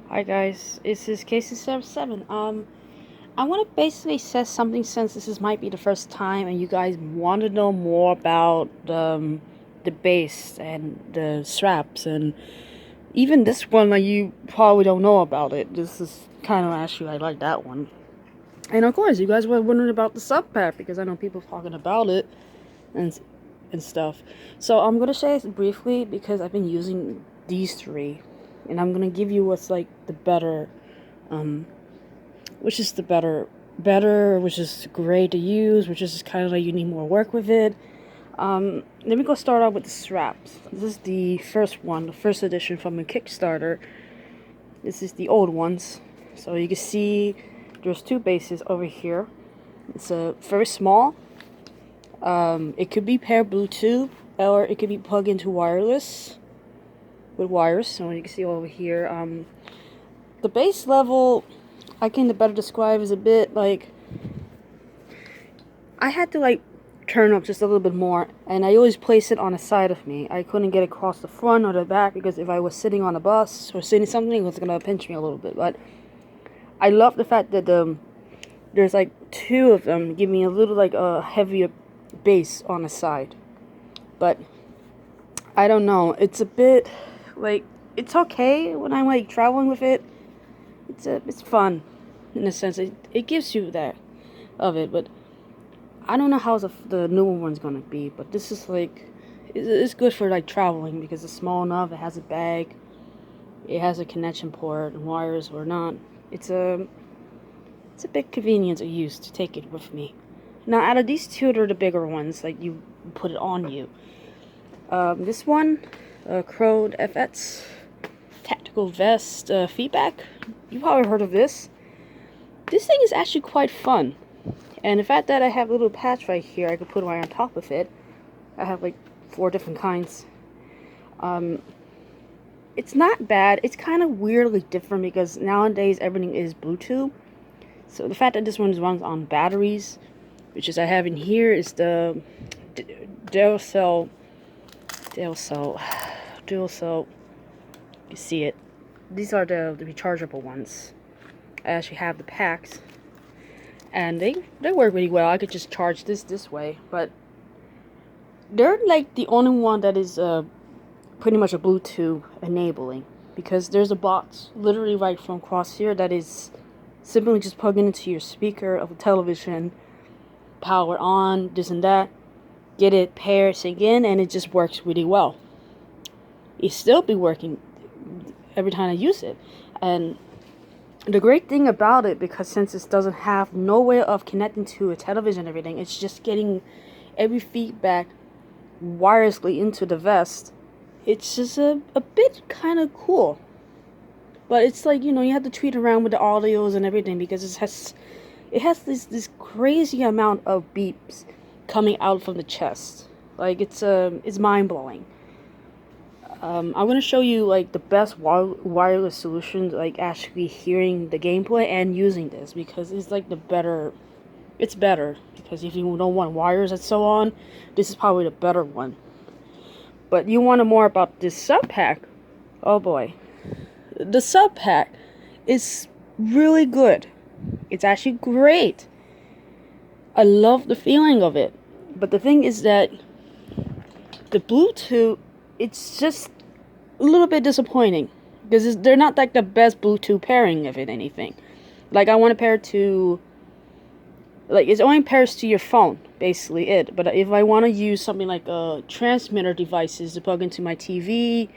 Hi guys, this is Casey77. I want to basically say something since this might be the first time and you guys want to know more about the bass and the straps and even this one that you probably don't know about it. This is kind of actually I like that one. And of course, you guys were wondering about the sub pack because I know people talking about it and and stuff. So I'm gonna say it briefly because I've been using these three, and I'm gonna give you what's like the better, um, which is the better, which is great to use, which is kind of like you need more work with it. Let me go start out with the straps. This is the first one, the first edition from a Kickstarter. This is the old ones. So you can see there's two bases over here. It's a very small. It could be paired Bluetooth or it could be plugged into wireless with wires. So you can see over here, the base level I can better describe is a bit like I had to like turn up just a little bit more, and I always place it on the side of me. I couldn't get across the front or the back because if I was sitting on a bus or sitting something, it was gonna pinch me a little bit. But I love the fact that there's like two of them give me a little like a heavier base on the side. But I don't know, it's a bit like it's okay when I'm like traveling with it. It's fun in a sense. It gives you that of it, but I don't know how the newer one's gonna be. But this is like it's good for like traveling because it's small enough. It has a bag. It has a connection port and wires or not. It's a bit convenient to use to take it with me. Now out of these two, they're the bigger ones. Like you put it on you. This one, Crowd FX Tactical Vest feedback. You probably heard of this. This thing is actually quite fun. And the fact that I have a little patch right here, I could put right on top of it. I have like 4 different kinds. It's not bad. It's kind of weirdly different because nowadays everything is Bluetooth. So the fact that this one runs on batteries, which is I have in here, is the dual cell. You see it. These are the rechargeable ones. I actually have the packs, and they work really well. I could just charge this way, but they're like the only one that is pretty much a Bluetooth enabling, because there's a box literally right from across here that is simply just plugging into your speaker of a television, power on, this and that, get it paired, sync in, and it just works really well. It still be working every time I use it. And the great thing about it, because since it doesn't have no way of connecting to a television and everything, it's just getting every feedback wirelessly into the vest. It's just a bit kind of cool. But it's like, you have to tweet around with the audios and everything because it has this crazy amount of beeps coming out from the chest. Like it's mind-blowing. I'm gonna show you like the best wireless solutions, like actually hearing the gameplay and using this, because it's like it's better because if you don't want wires and so on, this is probably the better one. But you want to more about this sub pack? Oh boy, the sub pack is really good. It's actually great. I love the feeling of it. But the thing is that the Bluetooth, it's just a little bit disappointing because they're not like the best Bluetooth pairing of it, anything. Like I want to pair it to, like it only pairs to your phone, basically it. But if I want to use something like transmitter devices to plug into my TV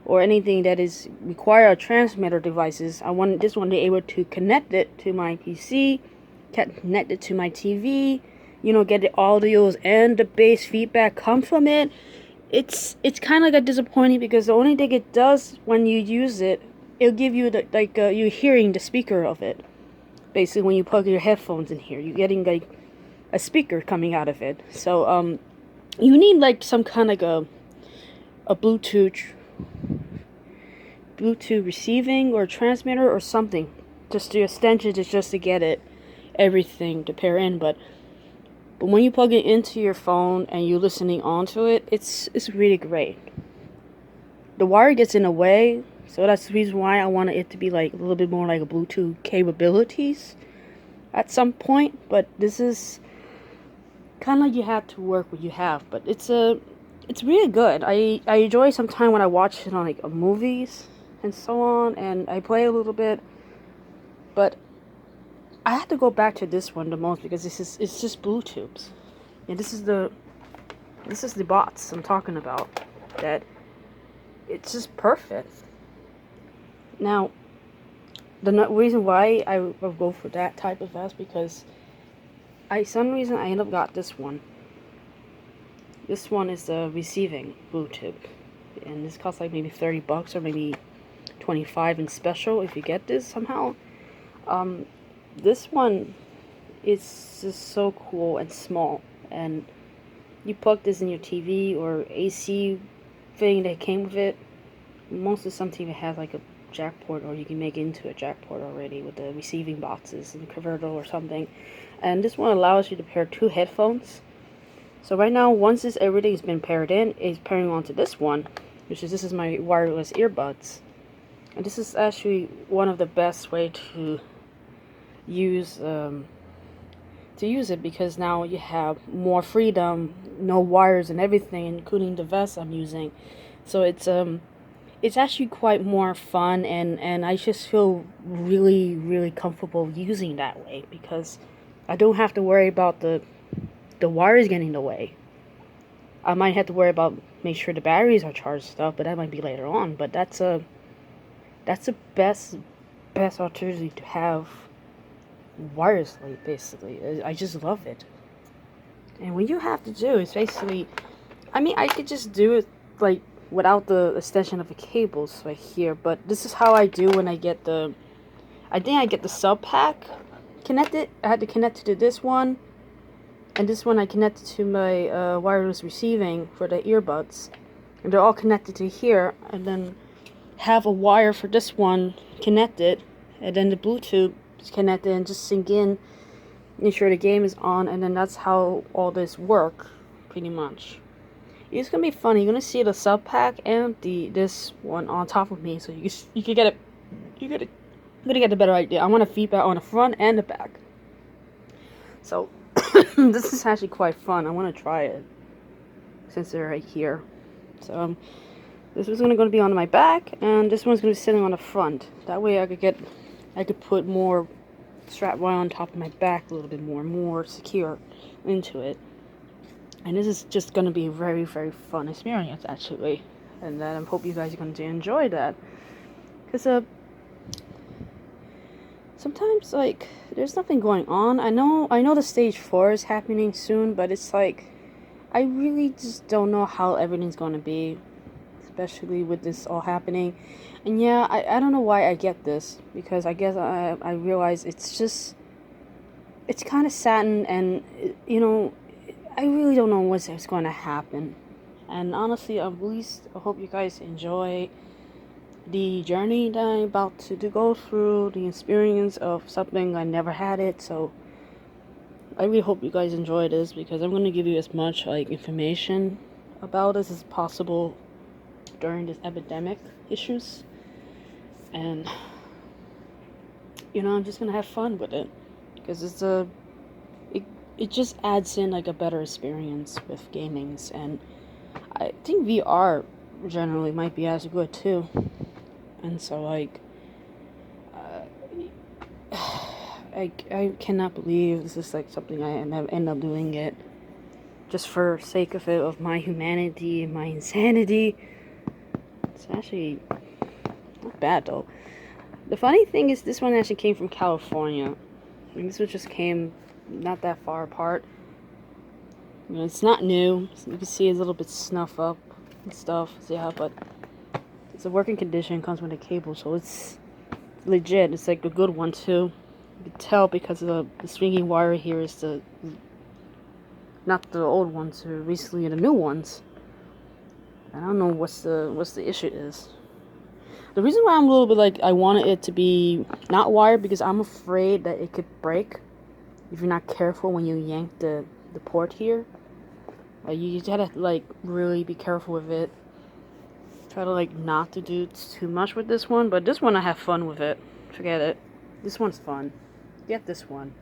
or anything that is require transmitter devices, I want this one to be able to connect it to my PC, connect it to my TV, get the audios and the bass feedback come from it. It's kind of like a disappointing because the only thing it does when you use it, it'll give you the you're hearing the speaker of it. Basically, when you plug your headphones in here, you're getting like a speaker coming out of it. So you need like some kind of a Bluetooth receiving or transmitter or something. Just the extension is just to get it everything to pair in, but when you plug it into your phone and you're listening onto it, it's really great. The wire gets in the way, So that's the reason why I wanted it to be like a little bit more like a Bluetooth capabilities at some point. But this is kind of like you have to work what you have. But it's really good. I enjoy sometimes when I watch it on like movies and so on, and I play a little bit. But I have to go back to this one the most because it's just Bluetooth. And this is the bots I'm talking about. That it's just perfect. Now, the reason why I will go for that type of vest because some reason I end up got this one. This one is the receiving Bluetooth, and this costs like maybe $30 or maybe 25 in special if you get this somehow. This one is just so cool and small, and you plug this in your TV or AC thing that came with it. Most of some TV has like a jack port, or you can make it into a jack port already with the receiving boxes and converter or something. And this one allows you to pair 2 headphones. So right now, once everything's been paired in, it's pairing onto this one, this is my wireless earbuds. And this is actually one of the best way to use it because now you have more freedom, no wires and everything, including the vest I'm using. So it's actually quite more fun, and I just feel really, really comfortable using that way because I don't have to worry about the wires getting in the way. I might have to worry about make sure the batteries are charged stuff, but that might be later on. But that's the best alternative to have wirelessly, basically. I just love it. And what you have to do is basically, I mean, I could just do it like without the extension of the cables right here, but this is how I do when I get I think I get the sub pack connected. I had to connect to this one, and this one I connected to my wireless receiving for the earbuds, and they're all connected to here, and then have a wire for this one connected, and then the Bluetooth is connected, and just sync in, make sure the game is on, and then that's how all this work pretty much. It's gonna be fun. You're gonna see the sub pack and this one on top of me, so you can get it. You're gonna get a better idea. I want a feedback on the front and the back. So this is actually quite fun. I want to try it since they're right here. So this is gonna be on my back, and this one's gonna be sitting on the front. That way I could put more strap wire on top of my back a little bit more secure into it. And this is just going to be a very, very fun experience, actually. And I hope you guys are going to enjoy that. Because sometimes, like, there's nothing going on. I know the stage 4 is happening soon, but it's like, I really just don't know how everything's going to be, especially with this all happening. And yeah, I don't know why I get this, because I guess I realize it's kind of saddened, and, you know, I really don't know what's going to happen. And honestly, at least I hope you guys enjoy the journey that I'm about to go through, the experience of something I never had it. So I really hope you guys enjoy this, because I'm going to give you as much like information about this as possible during this epidemic issues. And you know, I'm just going to have fun with it, because it just adds in like a better experience with gamings, and I think VR generally might be as good too. And so like I cannot believe this is like something I end up doing it just for sake of it, of my humanity and my insanity. It's actually not bad though. The funny thing is, this one actually came from California. I mean, this one just came not that far apart. You know, it's not new. You can see it's a little bit snuff up and stuff. So yeah, but it's a working condition. Comes with a cable, so it's legit. It's like a good one too. You can tell because of the stringy wire here is not the old ones, or recently the new ones. I don't know what's the issue is. The reason why I'm a little bit like I wanted it to be not wired, because I'm afraid that it could break if you're not careful when you yank the port here. You gotta like really be careful with it. Try to like not to do too much with this one, but this one I have fun with it. Forget it. This one's fun. Get this one.